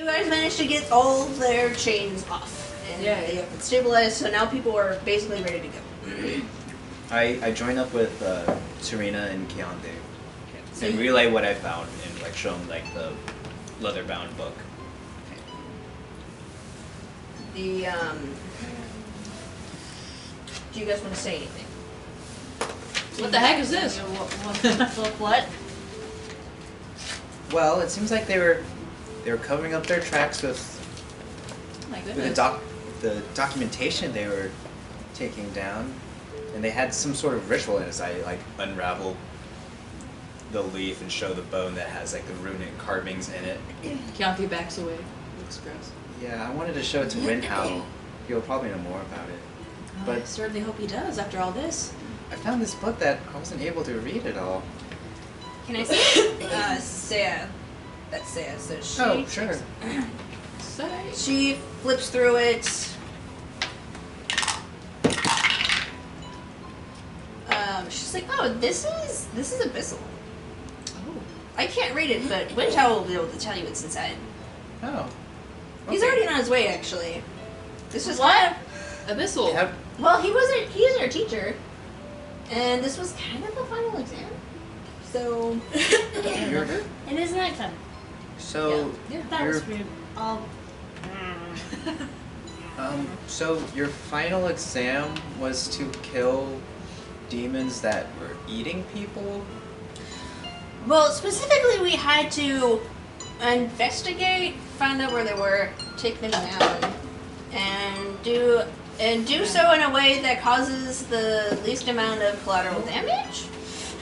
you guys managed to get all their chains off. And they have been stabilized, so now people are basically ready to go. I join up with Serena and Keontae and relay what I found and like show them like the leather-bound book. The do you guys want to say anything? What the heck is this? What? Well, it seems like they were covering up their tracks with My with goodness. the documentation they were taking down, and they had some sort of ritual. And as I like unravel the leaf and show the bone that has like the runic carvings in it. Keontae backs away. Looks gross. Yeah, I wanted to show it to Winhow. He'll probably know more about it. Oh, But I certainly hope he does after all this. I found this book that I wasn't able to read at all. Can I say Saya? That's Saya. So she. Oh, sure. Say. She flips through it. She's like, oh, this is Abyssal. Oh. I can't read it, but Wintow will be able to tell you what's inside. Oh. He's Okay. already on his way, actually. This was What? Abyssal. Yep. Well, he is our teacher, and this was kind of the final exam. So You're- It is nighttime. So Yeah. That you're was weird. All. so your final exam was to kill demons that were eating people? well, specifically, we had to investigate, find out where they were, take them down, and do so in a way that causes the least amount of collateral damage.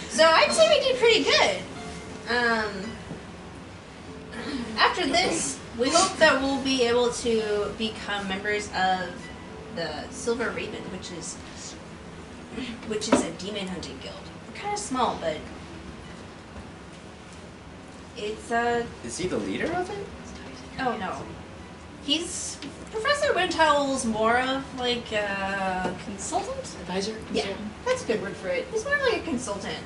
So I'd say we did pretty good. After this, we hope that we'll be able to become members of the Silver Raven, which is a demon hunting guild. We're kind of small, but it's Is he the leader of it? oh no, he's Professor Windhowell's more of like a consultant. Advisor? Yeah, that's a good word for it. He's more like a consultant.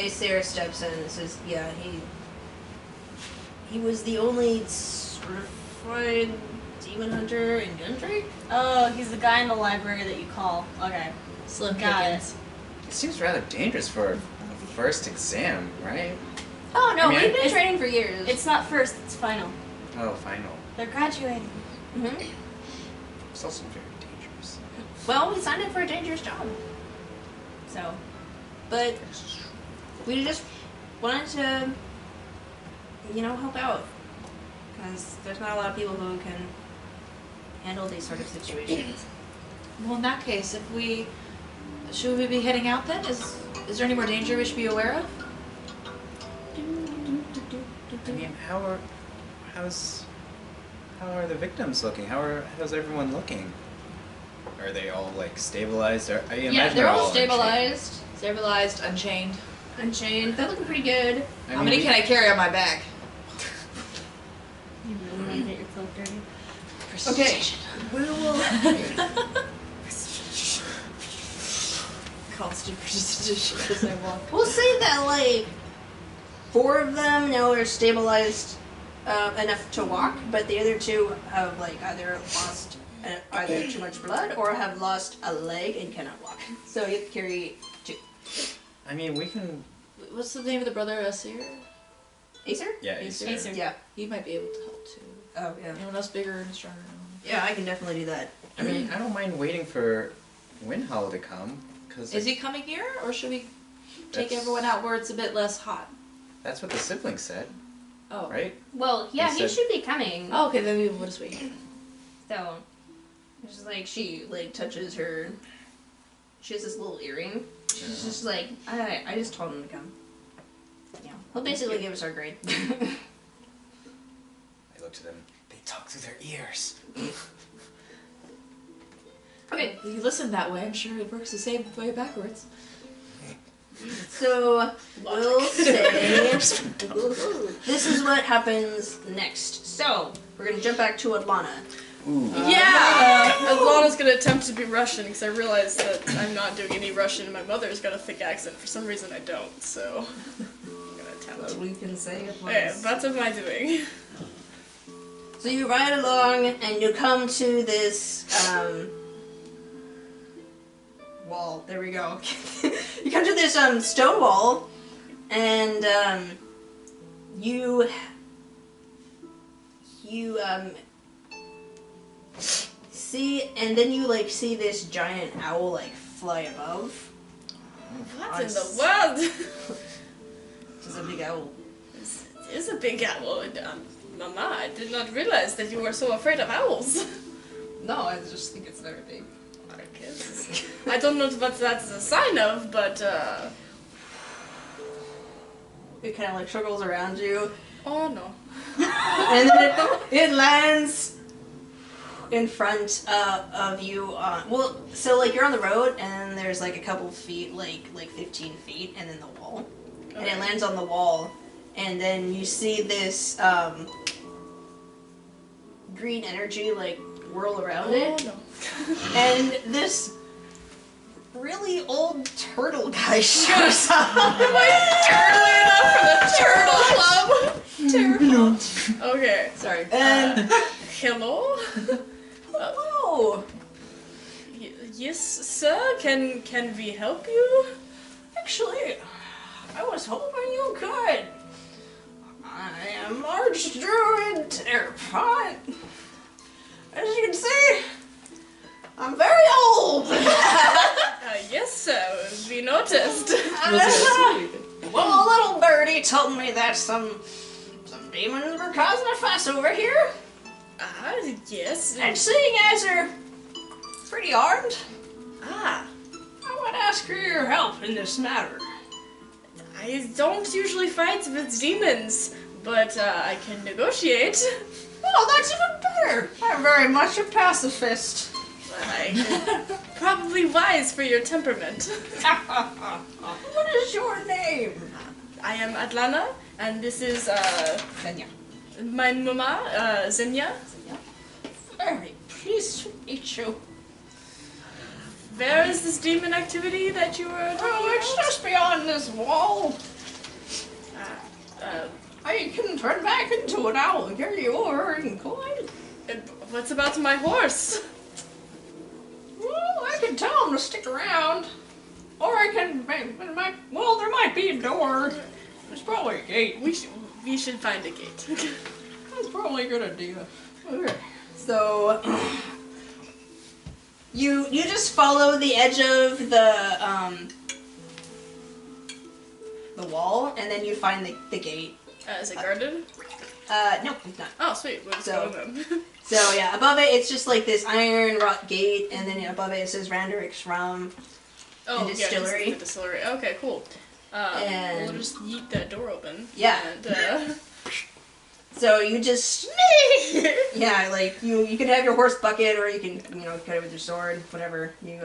Sarah steps in and says, yeah, he was the only certified demon hunter in country. Oh, he's the guy in the library that you call. Okay. Slim Got pickings. It seems rather dangerous for a first exam, right? Oh no, I mean, we've been it's- training for years. It's not first, it's final. Oh, final. They're graduating. Mhm. It's also very dangerous. Well, we signed up for a dangerous job. So, but we just wanted to, help out. Because there's not a lot of people who can handle these sort of situations. Well, in that case, should we be heading out then? Is there any more danger we should be aware of? I mean, how are the victims looking? How's everyone looking? Are they all like stabilized? I imagine Yeah, they're all unchained. stabilized, Stabilized, unchained. unchained. They're looking pretty good. How many can I carry on my back? You really want to get yourself dirty? Okay, we will. Constant precipitation as I walk. We'll say that like 4 of them now are stabilized enough to walk, but the other 2 have like either lost either too much blood or have lost a leg and cannot walk. So you have to carry 2. I mean, we can. What's the name of the brother, Asir? Acer? Yeah, Acer. Acer. Yeah. He might be able to help too. Oh yeah. Anyone else bigger and stronger? Yeah, I can definitely do that. I mean, I don't mind waiting for Winhowl to come, because Is he coming here, or should we take That's- everyone out where it's a bit less hot? that's what the siblings said, Oh. right? Well, yeah, He he said- should be coming. Oh, okay, then we'll just wait. So, it's just like she like touches her. She has this little earring. She's just like, I just told him to come. Yeah, he'll basically give us our grade. I looked at them. They talk through their ears. Okay, If you listen that way, I'm sure it works the same way backwards. so we'll say this is what happens next. So we're gonna jump back to Adlanna. Ooh. Adlanna's gonna attempt to be Russian because I realized that I'm not doing any Russian and my mother's got a thick accent. For some reason I don't, so I'm gonna attempt. We can say it Okay, that's what am I doing? So you ride along and you come to this wall. There we go. You come to this stone wall, and you see, and then you like see this giant owl like fly above. What in the world? It's a big owl. It is a big owl. Mama, I did not realize that you were so afraid of owls. No, I just think it's very big. I guess. I don't know what that's a sign of, but It kind of like circles around you, oh no. and then it lands in front of you. Well, so like you're on the road, and there's like a couple feet, like 15 feet, and then the wall, and it lands on the wall, and then you see this green energy like whirl around it, no. and this really old turtle guy shows up. Am I turtle enough for the turtle club? Okay. Sorry. And Hello? hello. Yes, sir? Can we help you? Actually, I was hoping you could. I am Archdruid Terrafont. As you can see, I'm very old. Yes, sir. We noticed. Well, a little birdie told me that some demons were causing a fuss over here. Yes. And seeing as you're pretty armed, Ah. I would ask for your help in this matter. I don't usually fight with demons, but I can negotiate. Oh, that's even better. I'm very much a pacifist. Probably wise for your temperament. What is your name? I am Adlanna, and this is Kenya. my mama, Zenya. Very pleased to meet you. Where is this demon activity that you were talking Oh, it's about? just beyond this wall. Uh, I can turn back into an owl and carry you over and collide. what's about my horse? Well, I can tell him to stick around. Or I can, well, there might be a door. There's probably a gate. We should find a gate. That's probably a good idea. Okay. So, you just follow the edge of the wall, and then you find the gate. Is it guarded? No, it's not. Oh, sweet. We'll just So- go then. So yeah, above it, it's just like this iron wrought gate, and then above it, it says Randeric's Rum. Oh, distillery. Yeah, the distillery. Okay, cool. And- We'll just yeet that door open. Yeah. And, So you just, yeah, like you can have your horse bucket, or you can cut it with your sword, whatever you.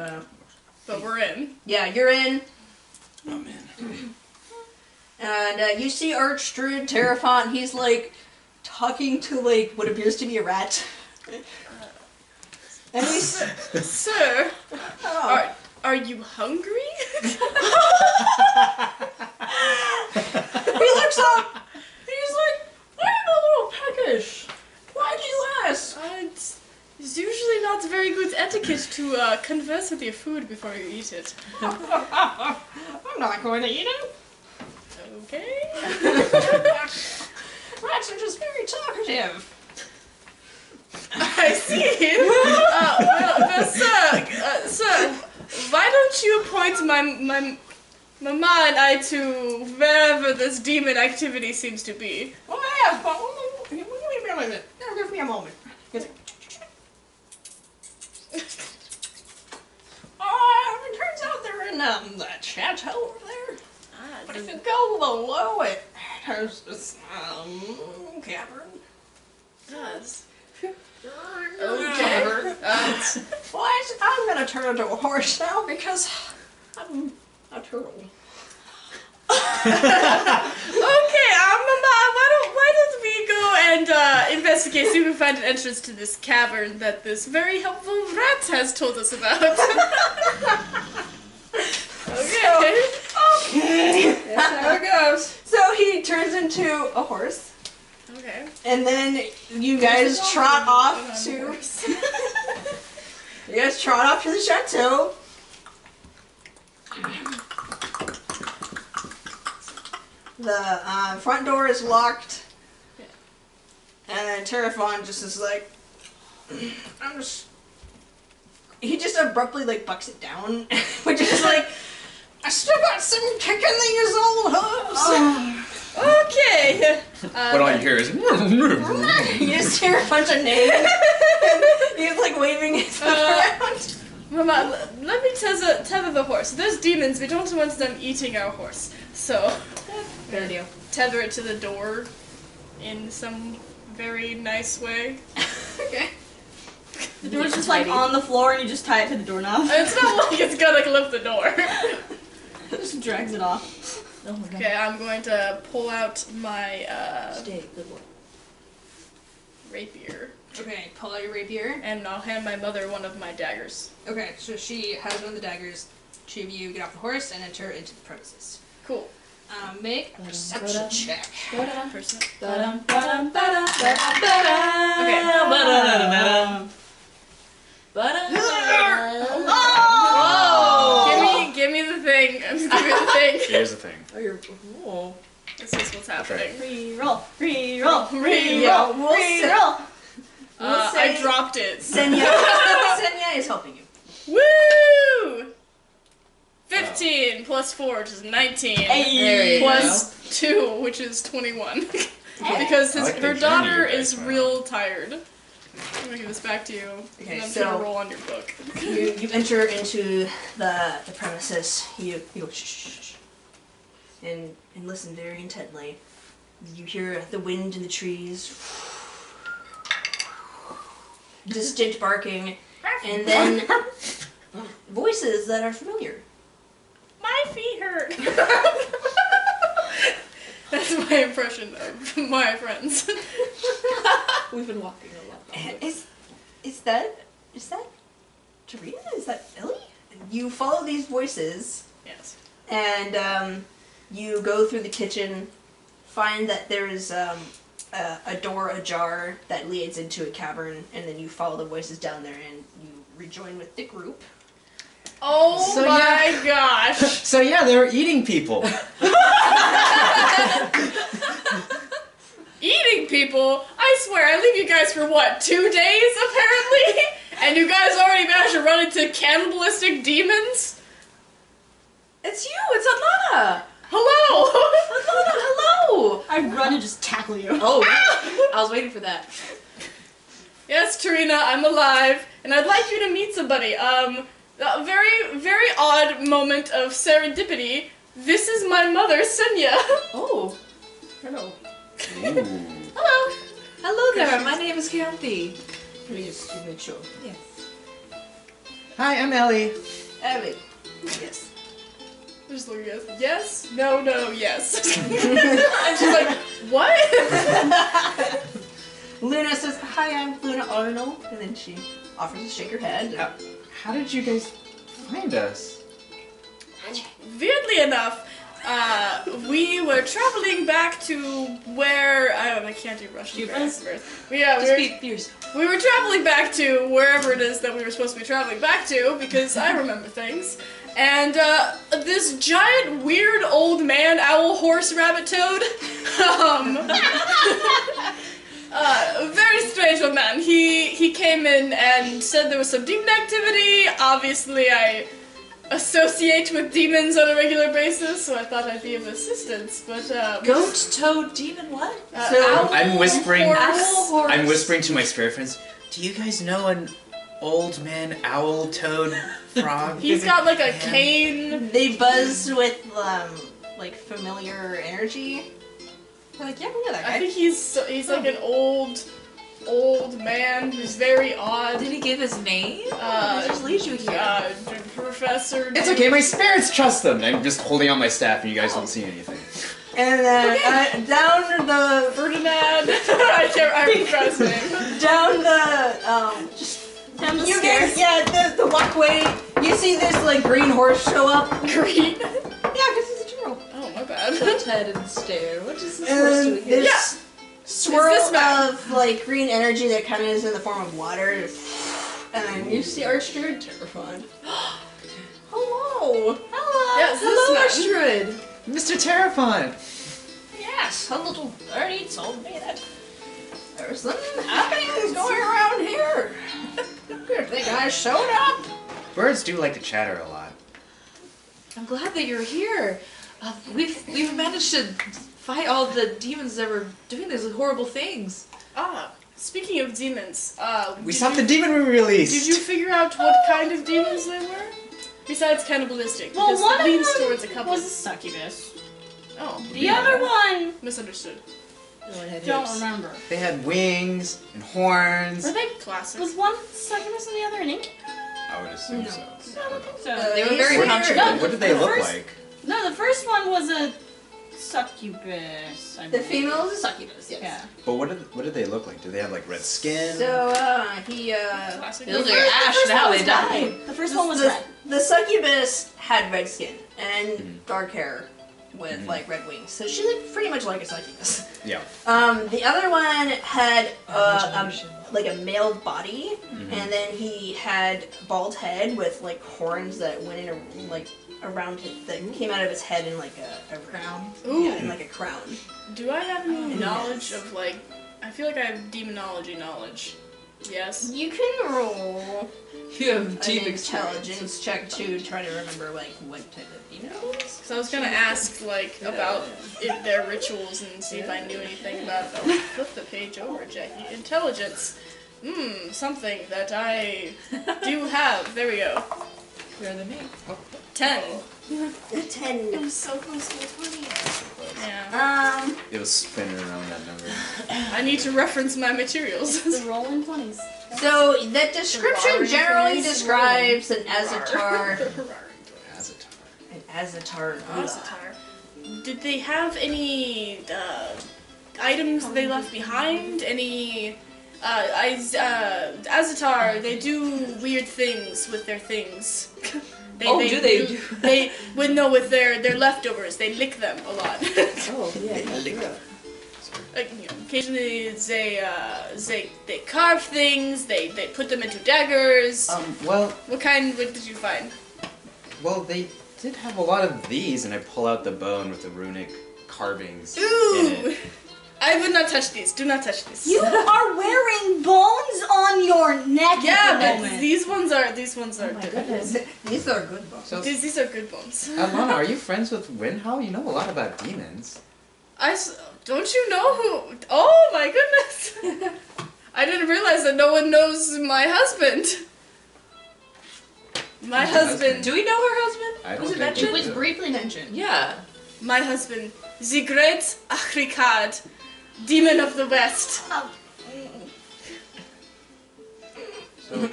but we're in. Yeah, you're in, Oh man. and you see Archdruid Terrafont. He's like talking to like what appears to be a rat. And he's Sir, oh. are you hungry? He looks up. He's like, I'm a little peckish. Why'd you ask? It's usually not very good etiquette to converse with your food before you eat it. I'm not going to eat him. Okay. Rats are just very talkative. I see. Well, sir, why don't you point my mama and I to wherever this demon activity seems to be? Oh, yeah, but give me a minute. Give me a moment. It turns out they're in that chateau over there. But if you go below it, there's this cavern. Does. Okay. Well, I'm gonna turn into a horse now because I'm a turtle. Okay, Mama, why don't we go and investigate, see if we can find an entrance to this cavern that this very helpful rat has told us about. Okay. Okay. That's how it goes. So he turns into a horse. Okay. And then you guys trot off to. You guys trot off to the chateau. The front door is locked. And then Terrafont just is like, he just abruptly like bucks it down, which is like, I still got some kicking these old hooves. Okay. What all you hear is. You just hear a bunch of names. He's like waving his around. Mama, let me tether the horse. There's demons. We don't want them eating our horse. So, Good idea. tether it to the door in some very nice way. Okay. The door's just like on the floor and you just tie it to the doorknob. It's not like it's gonna lift the door. Just drags it off. Oh my god. Okay, I'm going to pull out my Stay, good boy. rapier, Okay, pull out your rapier. and I'll hand my mother one of my daggers. Okay, so she has one of the daggers. Two of you get off the horse and enter into the premises. Cool. Make a perception check. Percent. Oh! Give me the thing. Give me the thing. Here's the thing. Oh, you're. Oh. This is what's happening. Reroll, reroll, Yeah, reroll, we'll say- reroll. I dropped it. Senya is helping you. Woo! 15 plus 4, which is 19. There you Plus 2, which is 21. Because I like the her journey daughter you guys is went real tired. I'm gonna give this back to you. Okay, and I'm so- gonna roll on your book. You enter into the premises. You go shh, shh, shh, and listen very intently. You hear the wind in the trees, distant barking, and then voices that are familiar. My feet hurt. That's my impression of my friends. We've been walking a lot. Is that Tarina? Is that Ellie? You follow these voices. Yes. And you go through the kitchen, find that there is a door ajar that leads into a cavern, and then you follow the voices down there and you rejoin with the group. Oh So, my gosh. So yeah, they were eating people. Eating people? I swear, I leave you guys for what, 2 days apparently? And you guys already managed to run into cannibalistic demons? It's you! It's Adlanna! Hello! Adlanna, hello! I run and just tackle you. Oh, I was waiting for that. Yes, Tarina, I'm alive, and I'd like you to meet somebody. A very, very odd moment of serendipity. This is my mother, Senya. Oh. Hello. Ooh. Hello. Hello there, my name is Chianti. Please, to make sure. Yes. Hi, I'm Ellie. Ellie. Yes. Just looking at us. Yes, no, no, yes. And she's like, what? Luna says, "Hi, I'm Luna Arnold," and then she offers to shake her head. How did you guys find us? Weirdly enough, we were traveling back to where I can't do Russian. Do you birth. Yeah, Just be fierce. we were traveling back to wherever it is that we were supposed to be traveling back to because I remember things. And this giant, weird old man, owl, horse, rabbit, toad. Very strange old man. He came in and said there was some demon activity. Obviously, I associate with demons on a regular basis, so I thought I'd be of assistance. But Goat, toad, demon, what? owl, I'm whispering. horse. Owl, horse. I'm whispering to my spirit friends. Do you guys know an old man, owl, toad, frog? He's got like a Man. cane. They buzz with like familiar energy. They're like, yeah, we know that I guy. think he's like an old man who's very odd. Did he give his name? Uh, He just leaves you here. Professor. It's okay, my spirits trust them. I'm just holding on my staff and you guys don't see anything. And then down the Ferdinand. I forgot his name. down the just Down the you stairs. guys, yeah, the walkway. You see this like green horse show up. Green. Yeah, because he's a turtle. Oh, my bad. Tilt head and stare. What is this And horse then doing here? this swirl this man? of like green energy that kind of is in the form of water, and then you see Archdude Terrafont. Hello. Hello. Yes, Hello, this Archdude. Mr. Terrafont! Yes, a little birdie told me that there's something happening going around here. Good thing I showed up. Birds do like to chatter a lot. I'm glad that you're here. We've managed to fight all the demons that were doing these horrible things. Speaking of demons, We stopped the demon we released! did you figure out what kind of demons they were? Besides cannibalistic, Well, because one it of leans them towards a couple. was a succubus. Oh, The other one, misunderstood. don't remember. They had wings and horns. Were they? Classic. Was one succubus and the other an ink? I would assume so. I don't know. So They were very What- punctual. What did they look First- like? No, the first one was a succubus. I The believe. female is a succubus, yes. Yeah. But what did they look like? Did they have like red skin? So, he, Classic. Those the are ash first now, one they was die. red. The first one was the, red. The succubus had red skin and Mhm. dark hair with Mhm. like red wings, so she looked pretty much like a succubus. Yeah. The other one had like a male body, Mhm. and then he had a bald head with like horns that went in like around him, that came out of his head in like a crown. Ooh. Yeah, in like a crown. Do I have any Yes. knowledge of like? I feel like I have demonology knowledge. Yes. You can roll You have an deep intelligence check to try to remember like what type of demon it is. So I was gonna ask like about their rituals and see if I knew anything about it. Oh, flip the page over, Jackie. Intelligence. Something that I do have. There we go. Better than me. 10. A 10. I'm so close to the 20. Yeah. It was spinning around that number. I need to reference my materials. The rolling 20s. So that description Roaring generally face. describes an Azatar. Azatar. An Azatar. Azatar. Did they have any items they left behind? Any Azatar, they do weird things with their things. Do they do? They with their leftovers. They lick them a lot. Oh, yeah. Like, you know, occasionally they carve things. They put them into daggers. Well, What did you find? they did have a lot of these, and I pull out the bone with the runic carvings in Ooh, it. I would not touch these. Do not touch these. You are wearing bones on your neck Yeah, at the but moment. these ones are Oh my good. goodness. These are good bones. So, These are good bones. Adlanna, are you friends with Winhow? You know a lot about demons. Don't you know who? Oh my goodness! I didn't realize that no one knows my husband. My Who's your husband. Do we know her husband? I don't Was it think mentioned? we It was do. briefly mentioned. Yeah. My husband. The great Achrikad, demon of the west. So,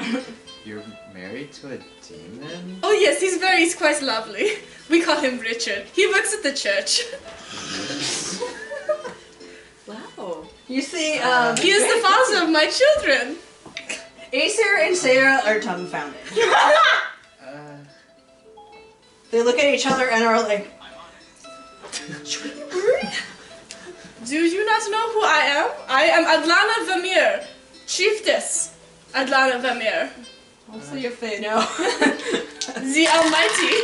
you're married to a demon? Oh yes, he's quite lovely. We call him Richard. He works at the church. Wow. You see, He is the father of my children. Acer and Sarah are dumbfounded. Uh, They look at each other and are like, Do you not know who I am? I am Adlanna Vamir, chiefess. Adlanna Vamir, I'll see if they know. the Almighty.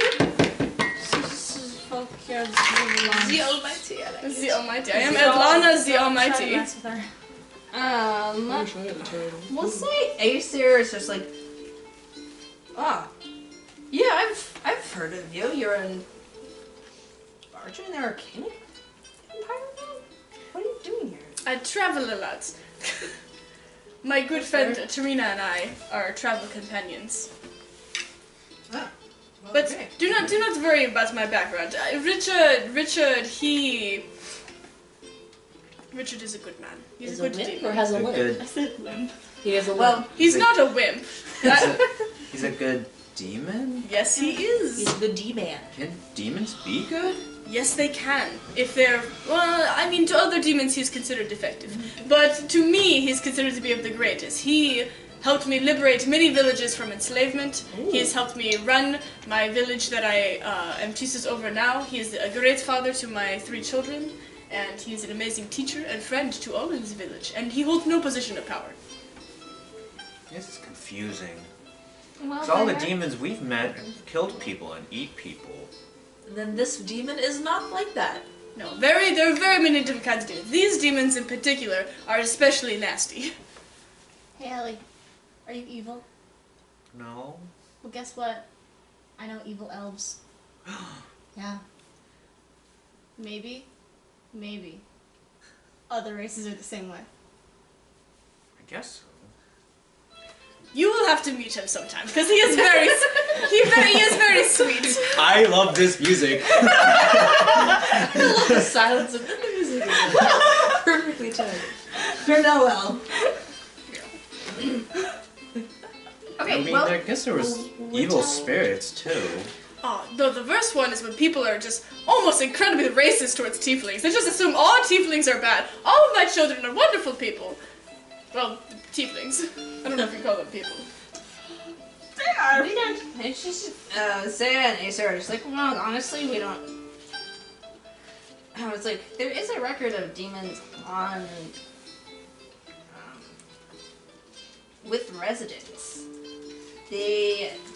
The Almighty. I like The Almighty. I am Adlanna the Almighty. We'll say Acer is just like, yeah, I've heard of you. You're an Argent or Aranic Empire now? What are you doing here? I travel a lot. My good friend Tarina and I are travel companions. But Okay. do not worry about my background. Richard is a good man. He's Is a a good wimp demon. or has a a limp? good, I said limb. He has a limp. Well, He's not a wimp. he's a good demon? Yes, he is. he's the D-man. Can demons be good? Yes, they can. If they're... Well, I mean, to other demons he's considered defective. But to me, he's considered to be of the greatest. He helped me liberate many villages from enslavement. He has helped me run my village that I am chiefess over now. He is a great father to my 3 children. and he is an amazing teacher and friend to all in this village, and he holds no position of power. This is confusing. Well, Because all the demons we've met killed people and eat people. And then this demon is not like that. No, there are very many different kinds of demons. These demons in particular are especially nasty. Hey Ellie, are you evil? No. Well, guess what? I know evil elves. Yeah. Maybe. Other races are the same way. I guess so. You will have to meet him sometime because he is very sweet. I love this music. I love the silence of the music. Perfectly timed. For Noel. Okay, I mean, well, I guess there was evil spirits too. Oh, no, the worst one is when people are just almost incredibly racist towards tieflings. They just assume all tieflings are bad. All of my children are wonderful people. Well, tieflings. I don't know if you call them people. They are. we don't. It's just Zaya and Acer are just like, well, honestly, we don't. I was like, there is a record of demons on with residents.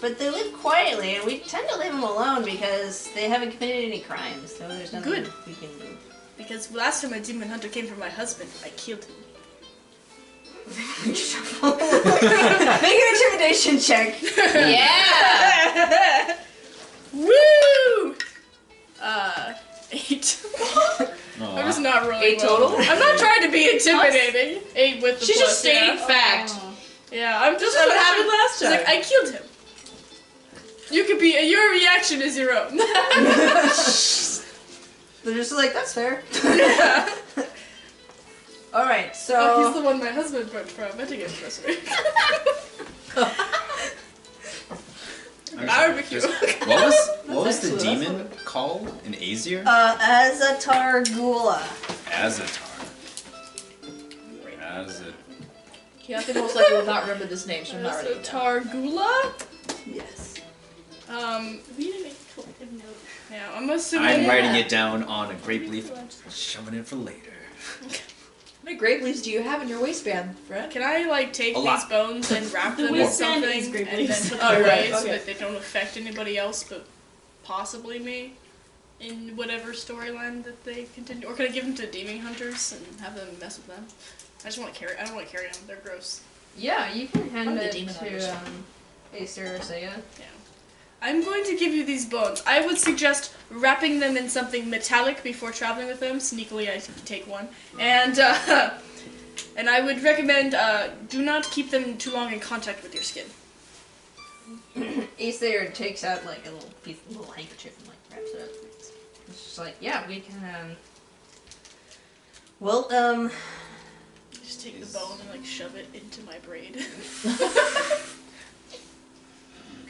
But they live quietly, and we tend to leave them alone because they haven't committed any crimes. So there's nothing Good. we can do. Because last time a demon hunter came for my husband, I killed him. Make an intimidation check. Yeah. Woo! 8. I'm just not rolling 8 well. total? I'm not trying to be intimidating. 8 with the She's plus, just stating yeah. fact. Yeah, I'm just. This is what happened last She's like, time. I killed him. You could be. Your reaction is your own. They're just like, that's fair. Yeah. All right, Oh, so he's the one my husband went for. I meant to get trust me. Barbecue. What was the Actually, demon called? An Aesir? Azatar Gula. Azatar. Azat. Kathy most likely will not remember this name, so I'm not ready. Targula? Yes. We didn't make a collective note. Yeah, I'm assuming. I'm writing it down on a grape leaf, shoving it for later. How many grape leaves do you have in your waistband, Fred? Can I like take A these lot. bones and wrap The them in waistband something is grape and then leaves. put Oh, them right, away so okay. that they don't affect anybody else but possibly me in whatever storyline that they continue? Or can I give them to demon hunters and have them mess with them? I just want to carry. I don't want to carry them. They're gross. Yeah, you can hand I'm the it demon hunters. to Acer or Saya. Yeah. I'm going to give you these bones. I would suggest wrapping them in something metallic before traveling with them. Sneakily, I take one. And I would recommend do not keep them too long in contact with your skin. Acer takes out like a little piece, a little handkerchief and like wraps it up. It's just like, yeah, we can. Well, Just take the bone and like shove it into my braid.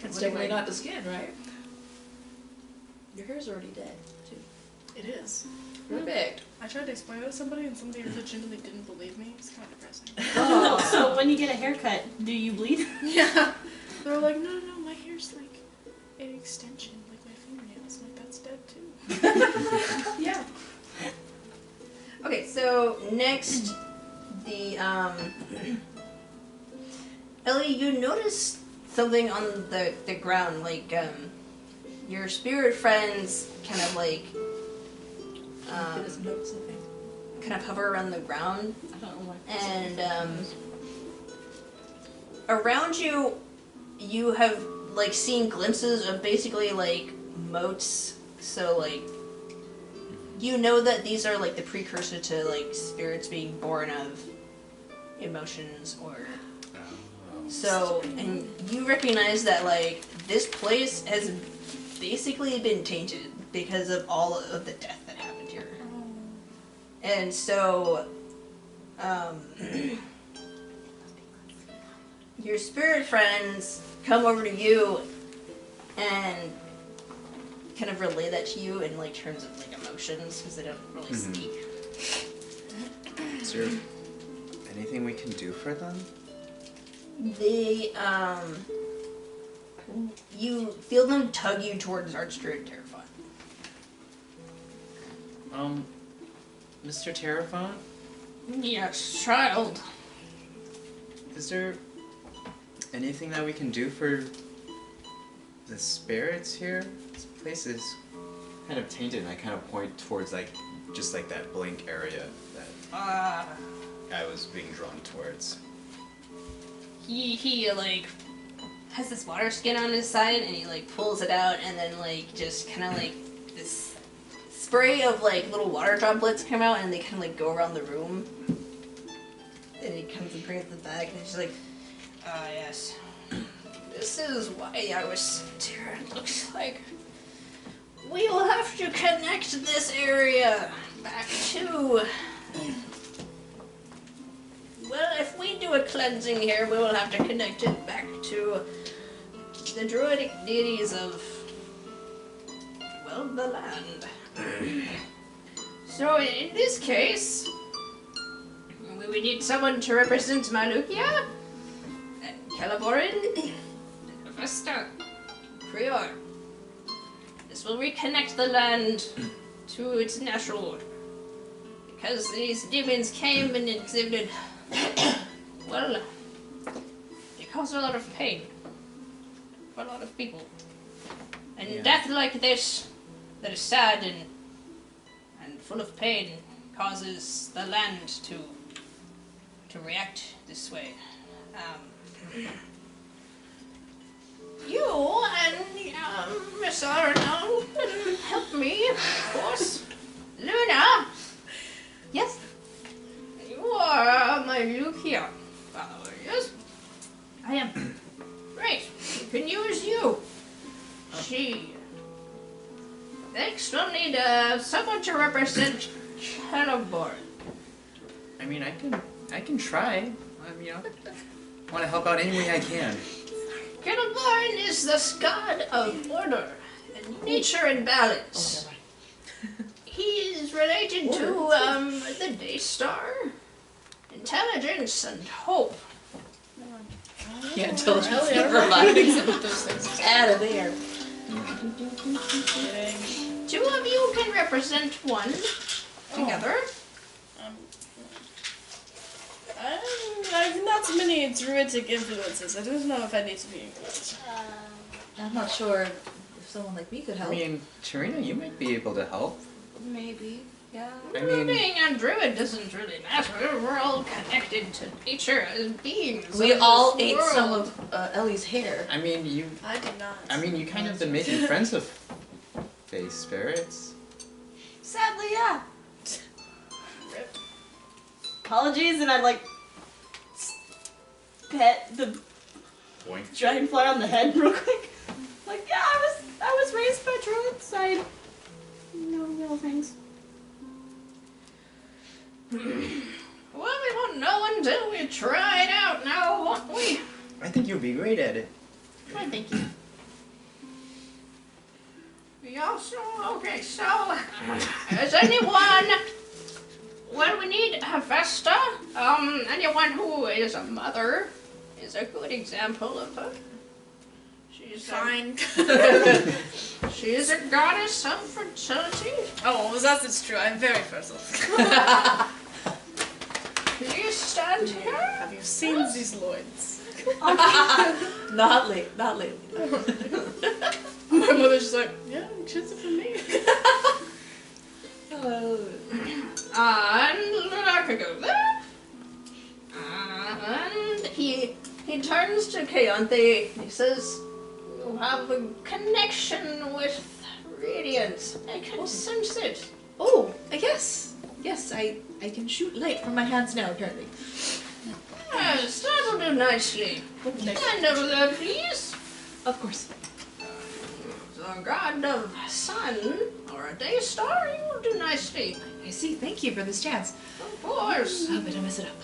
It's definitely not the skin, right? Your hair's already dead, too. It is. Perfect. I tried to explain that to somebody and somebody legitimately didn't believe me. It's kind of depressing. Oh, so when you get a haircut, do you bleed? Yeah. They were like, no, my hair's like an extension, like my fingernails. I'm like, that's dead too. yeah. Okay, so next, Ellie, you notice something on the ground, like, your spirit friends kind of like, Give us notes, I think. kind of hover around the ground, I don't know why. and, around you, you have, like, seen glimpses of basically, like, moats, so, like, you know that these are, like, the precursor to, like, spirits being born of emotions, or... So, and you recognize that, like, this place has basically been tainted because of all of the death that happened here. And so, your spirit friends come over to you and kind of relay that to you in, like, terms of, like, emotions, because they don't really speak. Is there anything we can do for them? They, you feel them tug you towards Archdruid Terrafont. Mr. Terrafont? Yes, child. Is there anything that we can do for the spirits here? This place is kind of tainted, and I kind of point towards just that blank area that I was being drawn towards. He has this water skin on his side, and he pulls it out, and then just kind of this spray of little water droplets come out, and they kind of go around the room. And he comes and brings it back, and he's like, yes. This is why I was sent here. It looks like we will have to connect this area back to... Well, if we do a cleansing here, we will have to connect it back to the druidic deities of, well, the land. So in this case, we need someone to represent Malukia, and Calaborin, and Vesta, Prior. This will reconnect the land to its natural order. Because these demons came and exhibited, well, they caused a lot of pain for a lot of people. And death like this, that is sad and full of pain, causes the land to react this way. You and Miss Arnold can help me, of course. Luna! Yes? You are my Lucia follower, yes? I am. Great. We can use you. She. Next, we'll need someone to represent Calaborin. I mean, I can try. I want to help out any way I can. Calaborin is the god of order and nature and balance. He is related to the day star, intelligence, and hope. Yeah, intelligence never mind. Some of those things out of there. Two of you can represent one together. I have not many druidic influences. I don't know if I need to be included. I'm not sure if someone like me could help. I mean, Tarina, you might be able to help. Maybe. Yeah. I mean, Being a druid doesn't really matter. We're all connected to nature as beings. We of all this ate world. some of Ellie's hair. I mean, you I did not. you kind of been making friends with face spirits. Sadly, yeah. Apologies, and I'd pet the Boink. dragonfly on the head real quick. Yeah, I was raised by druids. I know real things. Well, we won't know until we try it out now, won't we? I think you'll be great at it. Why, thank you. We also, okay, so, is anyone, well, we need a Vesta. Anyone who is a mother is a good example of her. She's Fine. She is a goddess of fertility. Oh, that's true. I'm very fertile. Please stand here. Have you seen these loins? Not lately. My mother's just like, yeah, kids are for me. Hello. And I could go there. And he turns to Keontae. He says, "You have a connection with Radiance. I can sense it." Oh, yes. Yes, I can shoot light from my hands now, apparently. Yes, that'll do nicely. Stand over there, please. Of course. The god of sun or a day star, you will do nicely. I see. Thank you for this chance. Of course. Oh, but I mess it up.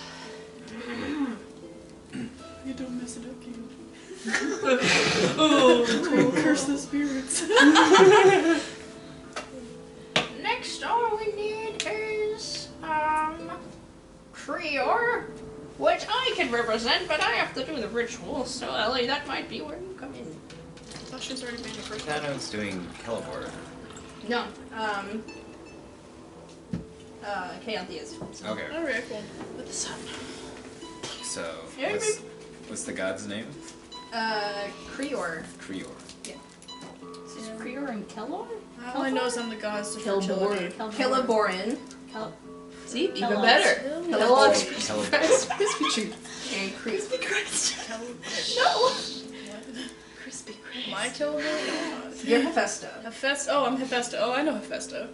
You don't mess it up, you. Oh, curse the spirits. Next, all we need is, Krior, which I can represent, but I have to do the ritual, so Ellie, that might be where you come in. I thought she was already being the first I thought I was doing Calibor. No, Chaonthia's. Okay. Alright, cool. With the sun. So, Yeah, what's the god's name? Creor. Creor. Is Creor and Kellor? All I know is I'm the gods of fertility. Killaborin. See? Even Kellogg's. better. Kellogg's. Crispy treat. And Creor. No! Crispy Christ. My Killaborin? You're Hephaestus. Hephaestus. Oh, I'm Hephaestus. Oh, I know Hephaestus.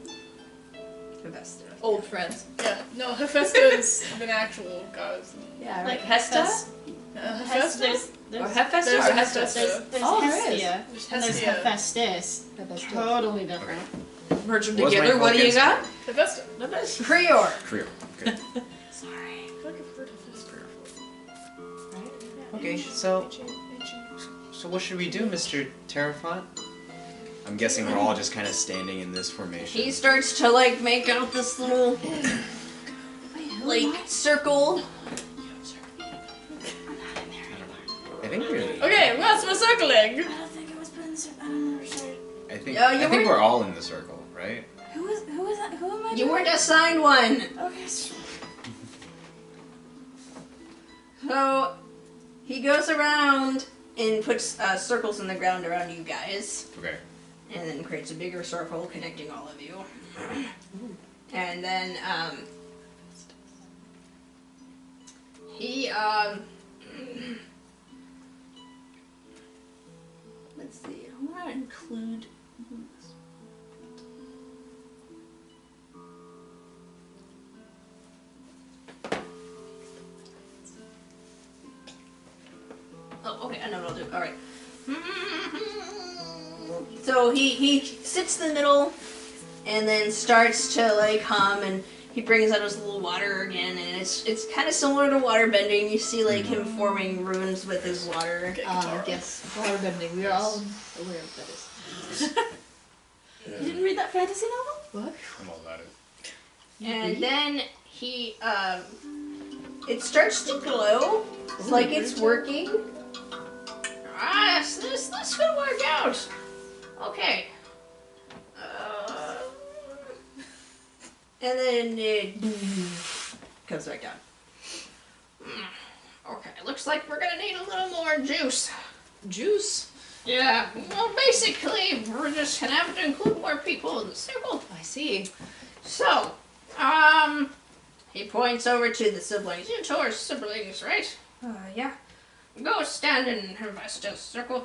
Hephaestus. Old friends. Yeah, no, Hephaestus is an actual god. Yeah, Like right. Hesta? Hephaestus? Or There's Hephaestus There's or a Hestus? Hephaestus. Oh, there is. Hestia, There's and there's Hestia. Hephaestus. Hephaestus. Totally different. Merge them What was my together. What do you focus? got? Hephaestus. Creor. Creor. Okay. Sorry. I feel like I've heard Hephaestus before. Right? Okay, so what should we do, Mr. Terrafont? I'm guessing we're all just kind of standing in this formation. He starts to like make out this little like circle. I think we're. Okay, what's my circling? I don't think it was put in the I don't understand. I think. Yeah, you I think were- we're all in the circle, right? Who is that? Who am I? You weren't assigned one. Okay. So he goes around and puts circles in the ground around you guys, Okay. and then creates a bigger circle connecting all of you. And then he let's see. I want to include. Oh, okay. I know what I'll do. All right. So he sits in the middle, and then starts to like hum, and he brings out his little water again, and it's kind of similar to water bending. You see like him forming runes with his water. Yes. Water bending. We are all aware of that is. You didn't read that fantasy novel? What? I'm all about it. And then he it starts to glow. It's like it's working. Ah, this could work out. Okay. And then it comes back down. Okay, looks like we're gonna need a little more juice. Juice. Yeah, well, basically, we're just gonna have to include more people in the circle. I see. So, he points over to the siblings. You two are siblings, right? Yeah. Go stand in Hephaestus' circle.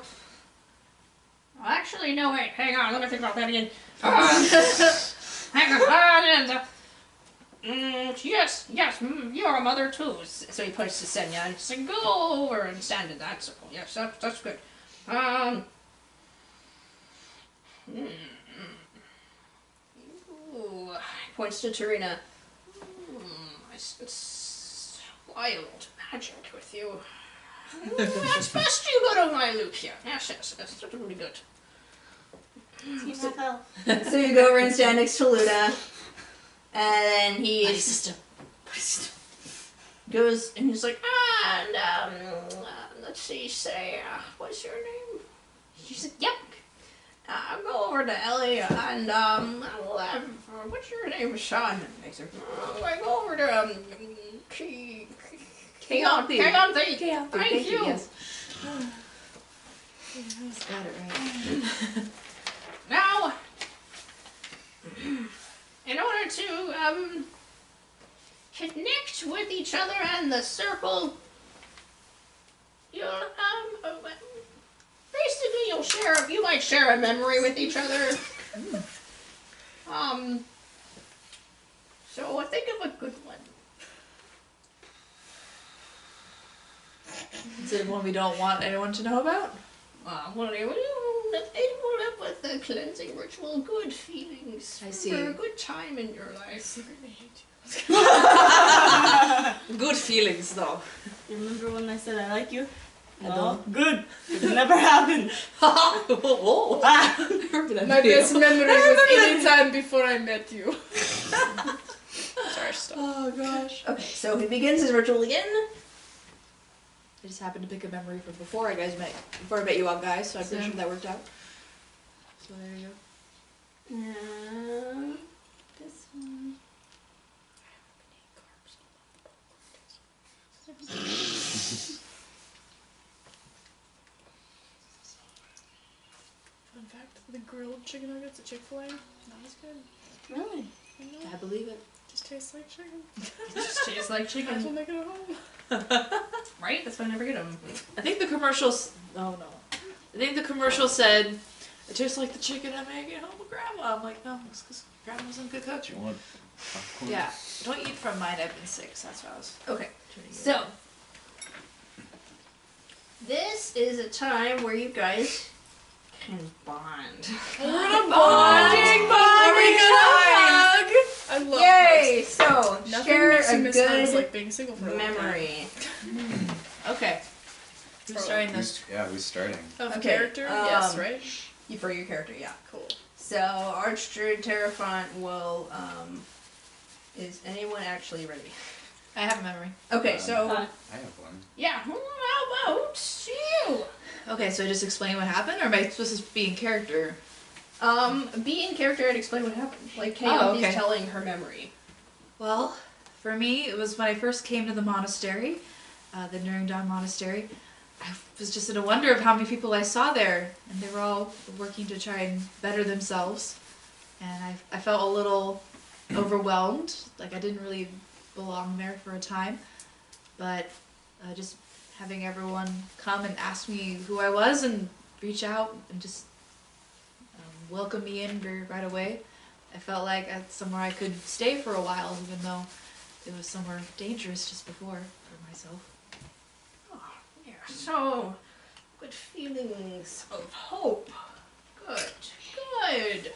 Actually, no, wait, hang on, let me think about that again. Hang on, yes, you're a mother too. So he points to Senya and says, go over and stand in that circle. Yes, that's good. Ooh, he points to Tarina. I sense wild magic with you. It's best you go to my loop here. Yes, that's really good. So you go over and stand next to Luda, and then he goes and he's like, let's see, what's your name? She's like, yep. I'll go over to Ellie and I'll have, what's your name, Sean? Next her. I go over to Chaonthia's. Thank you. Yes. Got it right. Now, in order to connect with each other and the circle, you'll basically you might share a memory with each other. So think of a good one. Is it one we don't want anyone to know about? Well, they will live with the cleansing ritual, good feelings. I see. For a good time in your life. Good feelings, though. You remember when I said I like you? I Well, good. It never happened. Oh, Ah. I remember that My video. best memory was any time before I met you. Sorry, stop. Oh gosh. Okay, so he begins his ritual again. I just happened to pick a memory from before I met you all guys, so I'm pretty sure that worked out. So there you go. This one. the grilled chicken nuggets at Chick-fil-A. Not as good. Really? I know. I believe it. Just tastes like chicken. It just tastes like Might as well chicken. make it at home. Right? That's why I never get them. I think the commercials. Oh no. I think the commercial said, "It tastes like the chicken I make at home with Grandma." I'm like, no, it's because Grandma wasn't a good cook. Do you want popcorn? Yeah. Don't eat from mine. I've been sick. So that's what I was. Okay. Turning you So, away. this is a time where you guys can bond. We're gonna Bonding, hug. I love Yay! So, this. Nothing share makes a you miss hugs good like being single for a long time. memory. Okay. Who's starting this? Who's starting? Of Okay, character? Yes, right? For your character, yeah. Cool. So, Archdruid Terrafont will, is anyone actually ready? I have a memory. Okay, so, I have one. yeah, how about you? Okay, so I just explain what happened, or am I supposed to be in character? Be in character and explain what happened. Like, Oh, Kayothe's okay. telling her memory. Well, for me, it was when I first came to the monastery, the Nuringdon Monastery. I was just in a wonder of how many people I saw there, and they were all working to try and better themselves. And I felt a little overwhelmed, like I didn't really belong there for a time. But just having everyone come and ask me who I was and reach out and just welcome me in right away, I felt like that's somewhere I could stay for a while, even though it was somewhere dangerous just before for myself. Oh, yeah, so good feelings of hope. Good, good.